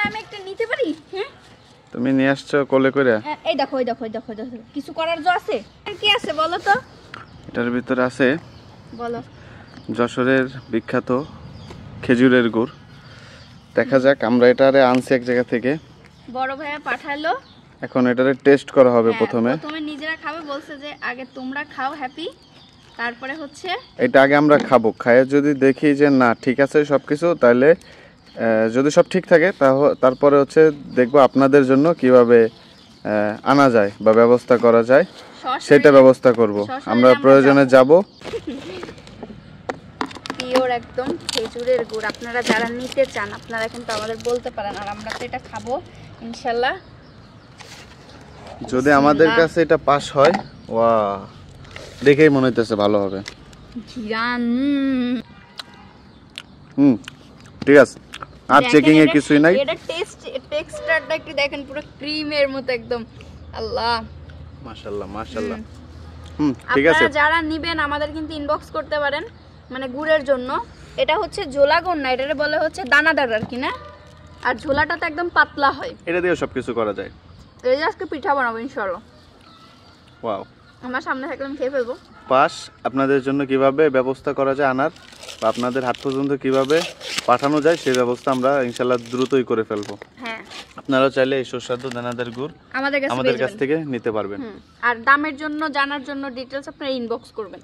আমি একটা নিতে পারি? হ্যাঁ তুমি নিয়ে আসছো কোলে করে। এই দেখো এই দেখো এই দেখো দেখো কিছু করার জো আছে? আর কি আছে বলো তো? এটার ভিতরে আছে বলো। যশোরের বিখ্যাত খেজুরের গুড়। দেখা যাক, আমরা এটারে আনছি এক জায়গা থেকে, বড় ভাইয়া পাঠালো। এখন এটারে টেস্ট করা হবে প্রথমে। প্রথমে নিজেরা খাবে বলছে যে আগে তোমরা খাও হ্যাপি, তারপরে হচ্ছে এটা আগে আমরা খাবো, খাইয়ে যদি দেখি যে না ঠিক আছে সবকিছু, তাহলে যদি সব ঠিক থাকে তারপরে হচ্ছে দেখবো আপনাদের জন্য কিভাবে আনা যায় বা ব্যবস্থা করা যায় সেটা ব্যবস্থা করব। আমরা প্রয়োজনে যাব। পিওর একদম খেজুরের গুড়, আপনারা যারা নিতে চান আপনারা কিন্তু আমাদের বলতে পারেন, আর আমরা তো এটা খাবো ইনশাল্লাহ। যদি আমাদের কাছে এটা পাস হয়, ওয়া দেখেই মনে হইতেছে ভালো হবে। ঘিরান ঠিক আছে, আর চেকিং এর কিছুই নাই। এটা টেক্সচারটা একটু দেখেন, পুরো ক্রিমের মতো একদম। আল্লাহ মাশাআল্লাহ মাশাআল্লাহ। ঠিক আছে, আপনারা যারা নেবেন আমাদের কিন্তু ইনবক্স করতে পারেন, মানে গুড়ের জন্য। এটা হচ্ছে ঝোলা গুড় না, এটারে বলে হচ্ছে দানাদার আর কি না, আর ঝোলাটা তো একদম পাতলা হয়। এটা দিয়ে সবকিছু করা যায়। এই যে আজকে পিঠা বানাবো ইনশাআল্লাহ। ওয়াও, আমার সামনে থাকলে আমি খেয়ে ফেলবো। পাস আপনাদের জন্য কিভাবে ব্যবস্থা করা যায় আনার, বা আপনাদের হাত পর্যন্ত কিভাবে পাঠানো যায় সেই ব্যবস্থা আমরা ইনশাআল্লাহ দ্রুতই করে ফেলবো। হ্যাঁ, আপনারাও চাইলে এই সুস্বাদু দানাদার গুড় আমাদের কাছ থেকে নিতে পারবেন। আর দামের জন্য জানার জন্য ডিটেইলস আপনারা ইনবক্স করবেন।